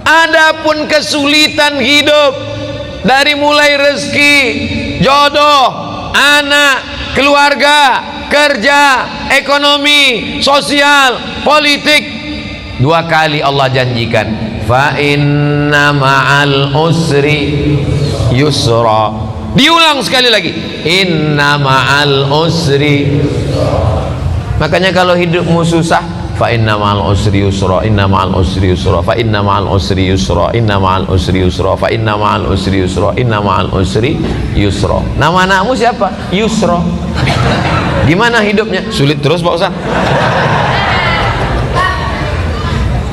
Adapun kesulitan hidup dari mulai rezeki, jodoh, anak, keluarga, kerja, ekonomi, sosial, politik, 2 kali Allah janjikan, fa inna ma'al usri yusra. Diulang sekali lagi, inna ma'al usri. Makanya kalau hidupmu susah, fa inna ma'al usri yusra, inna ma'al usri yusra, fa inna ma'al usri yusra, inna ma'al usri yusra, fa inna ma'al usri yusra, inna ma'al usri yusra. Nama anakmu siapa? Yusra. Gimana hidupnya? Sulit terus Pak Ustaz.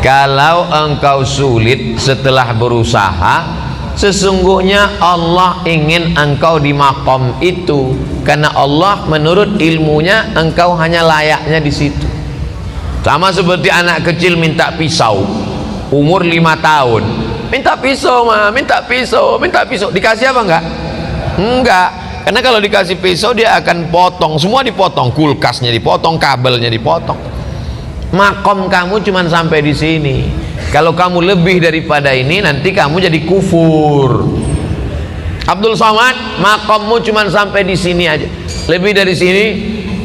Kalau engkau sulit setelah berusaha, sesungguhnya Allah ingin engkau di makom itu, karena Allah menurut ilmunya engkau hanya layaknya di situ. Sama seperti anak kecil minta pisau, umur 5 tahun, minta pisau mah, minta pisau, minta pisau. Dikasih apa enggak? Enggak. Karena kalau dikasih pisau dia akan potong, semua dipotong, kulkasnya dipotong, kabelnya dipotong. Makom kamu cuma sampai di sini. Kalau kamu lebih daripada ini, nanti kamu jadi kufur. Abdul Somad, makommu cuma sampai di sini aja. Lebih dari sini,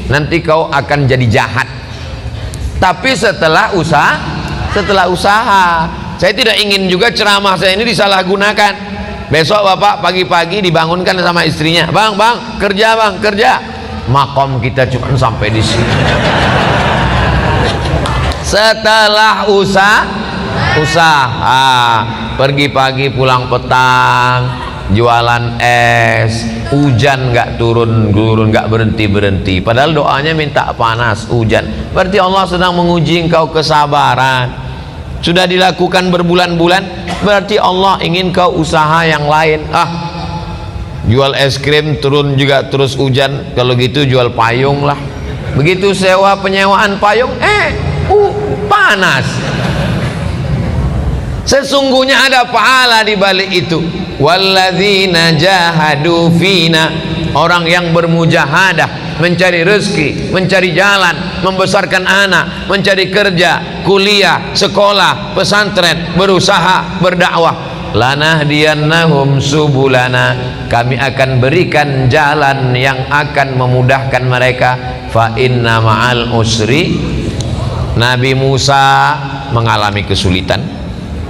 nanti kau akan jadi jahat. Tapi setelah usaha, saya tidak ingin juga ceramah saya ini disalahgunakan. Besok bapak pagi-pagi dibangunkan sama istrinya, bang, kerja bang, kerja. Makom kita cuma sampai di sini. Setelah usaha, pergi pagi pulang petang, jualan es, hujan nggak turun nggak berhenti. Padahal doanya minta panas, hujan. Berarti Allah sedang menguji engkau kesabaran. Sudah dilakukan berbulan-bulan, berarti Allah ingin kau usaha yang lain. Jual es krim turun juga terus hujan, kalau gitu jual payung lah. Begitu sewa penyewaan payung, panas. Sesungguhnya ada pahala di balik itu. Walladzina jahadu fina, orang yang bermujahadah, mencari rezeki, mencari jalan, membesarkan anak, mencari kerja, kuliah, sekolah, pesantren, berusaha, berdakwah. Lanahdiyannahum subulana, kami akan berikan jalan yang akan memudahkan mereka. Fa inna ma'al usri. Nabi Musa mengalami kesulitan,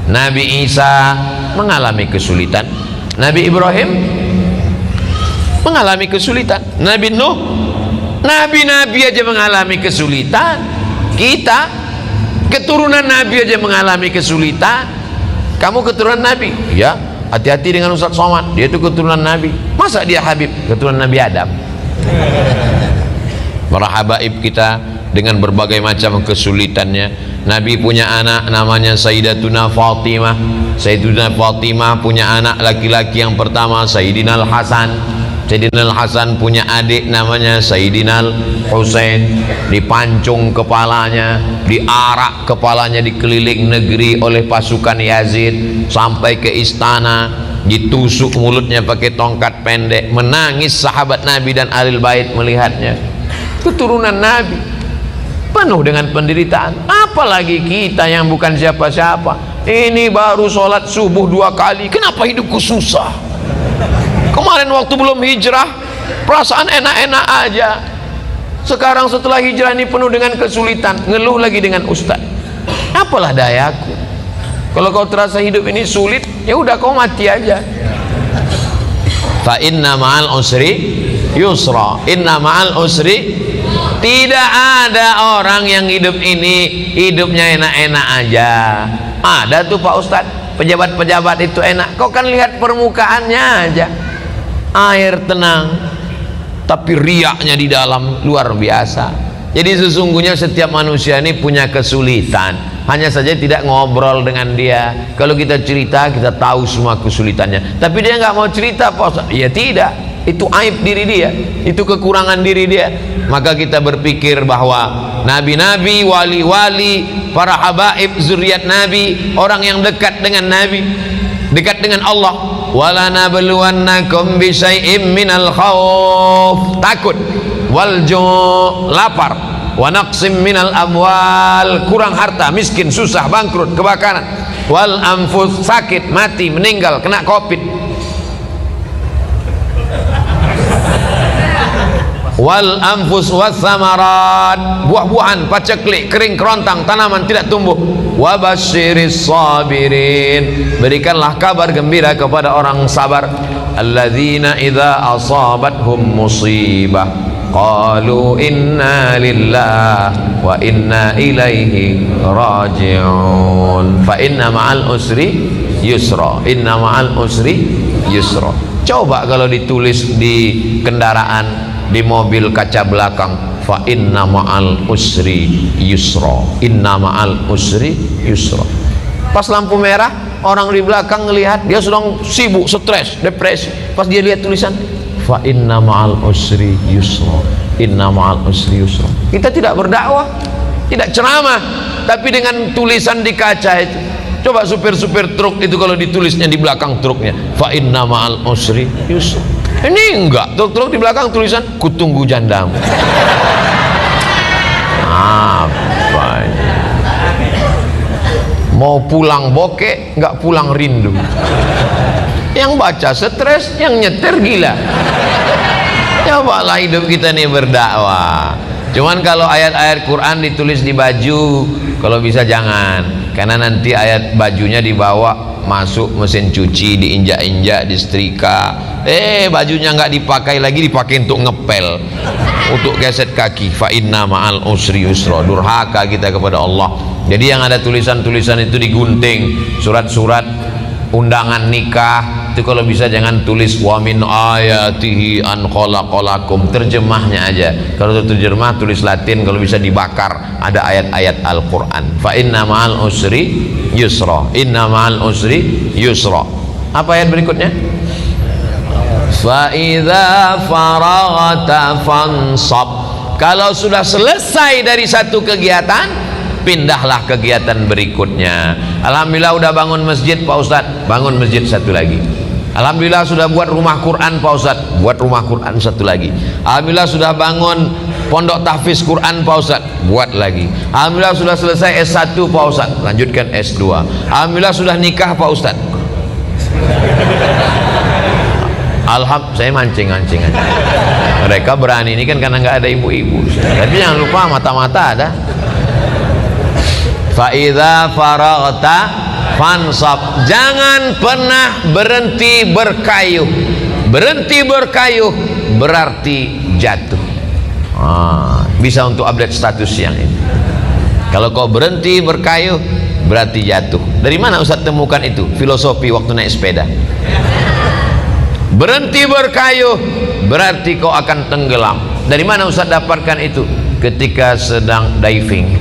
Nabi Isa mengalami kesulitan, Nabi Ibrahim mengalami kesulitan, Nabi Nuh, nabi-nabi aja mengalami kesulitan. Kita keturunan Nabi aja mengalami kesulitan. Kamu keturunan Nabi? Ya, hati-hati dengan Ustaz Somad, dia itu keturunan Nabi. Masa dia Habib? Keturunan Nabi Adam. Para habaib kita dengan berbagai macam kesulitannya. Nabi punya anak namanya Sayyidatuna Fatimah. Sayyidatuna Fatimah punya anak laki-laki yang pertama Sayyidina Al-Hasan. Sayyidina Al-Hasan punya adik namanya Sayyidina Al-Husain. Dipancung kepalanya, diarak kepalanya dikeliling negeri oleh pasukan Yazid sampai ke istana, ditusuk mulutnya pakai tongkat pendek. Menangis sahabat Nabi dan Ahlul Bait melihatnya. Keturunan Nabi penuh dengan penderitaan. Apalagi kita yang bukan siapa-siapa. Ini baru sholat subuh 2 kali, kenapa hidupku susah? Kemarin waktu belum hijrah perasaan enak-enak aja. Sekarang setelah hijrah ini penuh dengan kesulitan, ngeluh lagi dengan ustaz. Apalah dayaku. Kalau kau terasa hidup ini sulit, ya udah kau mati aja. Fa inna ma'al usri yusra, inna ma'al usri. Tidak ada orang yang hidup ini hidupnya enak-enak aja. Ada tuh Pak Ustadz, pejabat-pejabat itu enak. Kau kan lihat permukaannya aja, air tenang, tapi riaknya di dalam luar biasa. Jadi sesungguhnya setiap manusia ini punya kesulitan, hanya saja tidak ngobrol dengan dia. Kalau kita cerita, kita tahu semua kesulitannya, tapi dia nggak mau cerita Pak Ustadz. Ya tidak, itu aib diri dia, itu kekurangan diri dia. Maka kita berpikir bahwa nabi-nabi, wali-wali, para habaib, zuriat Nabi, orang yang dekat dengan Nabi, dekat dengan Allah. Wala nabluwannakum bisyai'im minal khauf, takut, wal ju', lapar, wa naqsim minal amwal, kurang harta, miskin, susah, bangkrut, kebakaran, wal anfus, sakit, mati, meninggal, kena covid, wal anfus was samarat, buah-buahan, paceklik, kering kerontang, tanaman tidak tumbuh. Wa basyiris sabirin, berikanlah kabar gembira kepada orang sabar. Alladzina idza asabathum musibah qalu inna lillah wa inna ilaihi raji'un. Fa inna ma'al usri yusra, inna ma'al usri yusra. Coba kalau ditulis di kendaraan, di mobil kaca belakang, fa inna ma'al usri yusra, inna ma'al usri yusra. Pas lampu merah, orang di belakang ngelihat, dia sedang sibuk, stres, depresi. Pas dia lihat tulisan fa inna ma'al usri yusra, inna ma'al usri yusra. Kita tidak berdakwah, tidak ceramah, tapi dengan tulisan di kaca itu. Coba supir-supir truk itu kalau ditulisnya di belakang truknya fa inna ma'al usri yusra. Ini enggak, truk-truk di belakang tulisan kutunggu jandamu. Apa ini? Mau pulang bokeh, enggak pulang rindu. Yang baca stres, yang nyetir gila. Cobalah hidup kita nih berdakwah. Cuman kalau ayat-ayat Quran ditulis di baju, kalau bisa jangan, karena nanti ayat bajunya dibawa masuk mesin cuci, diinjak-injak, disetrika, bajunya nggak dipakai lagi, dipakai untuk ngepel, untuk geset kaki. Fa inna ma'al usri yusra. Durhaka kita kepada Allah. Jadi yang ada tulisan-tulisan itu digunting, surat-surat undangan nikah itu kalau bisa jangan tulis wa min ayatihi an khalaqalakum, terjemahnya aja. Kalau terjemah tulis Latin, kalau bisa dibakar, ada ayat-ayat Al-Quran. Fa inna ma'al usri yusra, inna ma'al usri yusra. Apa ayat berikutnya? Fa idza faraghta fansab. Kalau sudah selesai dari satu kegiatan, pindahlah kegiatan berikutnya. Alhamdulillah udah bangun masjid Pak Ustadz, bangun masjid satu lagi. Alhamdulillah sudah buat rumah Quran Pak Ustadz, buat rumah Quran satu lagi. Alhamdulillah sudah bangun pondok tahfiz Quran Pak Ustadz, buat lagi. Alhamdulillah sudah selesai S1 Pak Ustadz, lanjutkan S2. Alhamdulillah sudah nikah Pak Ustadz. Alhamdulillah, saya mancing-mancing aja. Mereka berani ini kan karena nggak ada ibu-ibu. Tapi jangan lupa mata-mata ada. Fa idza faraghta fansab. Jangan pernah berhenti berkayuh. Berhenti berkayuh berarti jatuh. Bisa untuk update status yang ini. Kalau kau berhenti berkayuh berarti jatuh. Dari mana Ustaz temukan itu? Filosofi waktu naik sepeda. Berhenti berkayuh berarti kau akan tenggelam. Dari mana Ustaz dapatkan itu? Ketika sedang diving,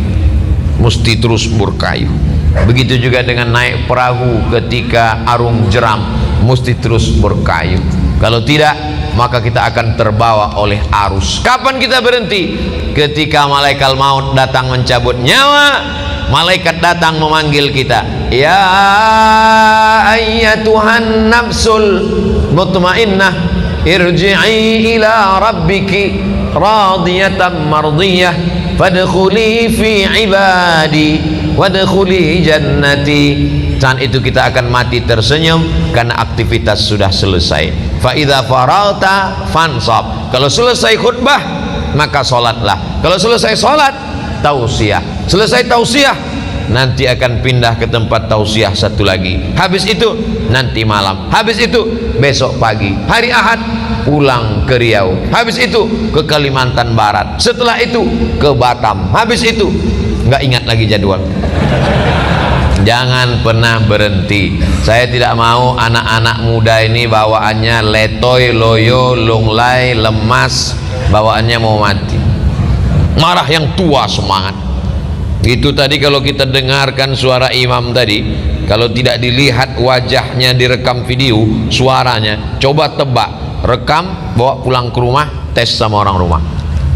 mesti terus berkayuh. Begitu juga dengan naik perahu ketika arung jeram, mesti terus berkayuh. Kalau tidak, maka kita akan terbawa oleh arus. Kapan kita berhenti? Ketika malaikat maut datang mencabut nyawa, malaikat datang memanggil kita, ya ayyatuhan nafsul mutmainnah, irji'i ila rabbiki radiyatan mardiyah, fadkhuli fi ibadi wadkhuli jannati. Saat itu kita akan mati tersenyum karena aktivitas sudah selesai. Fa idza faragta fansab. Kalau selesai khutbah maka salatlah. Kalau selesai salat tausiah. Selesai tausiah nanti akan pindah ke tempat tausiah satu lagi. Habis itu nanti malam. Habis itu besok pagi. Hari Ahad pulang ke Riau. Habis itu ke Kalimantan Barat. Setelah itu ke Batam. Habis itu nggak ingat lagi jadwal. Jangan pernah berhenti. Saya tidak mau anak-anak muda ini bawaannya letoy, loyo, lunglai, lemas, bawaannya mau mati. Marah yang tua semangat. Itu tadi kalau kita dengarkan suara imam tadi, kalau tidak dilihat wajahnya direkam video, suaranya, coba tebak, rekam, bawa pulang ke rumah, tes sama orang rumah.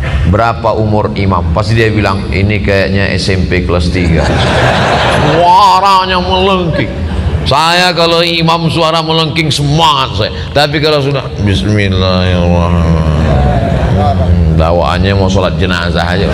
Berapa umur imam? Pasti dia bilang ini kayaknya SMP kelas 3. Suaranya melengking. Saya kalau imam suara melengking semangat saya. Tapi kalau sudah Bismillahirrahmanirrahim, bawaannya mau sholat jenazah aja.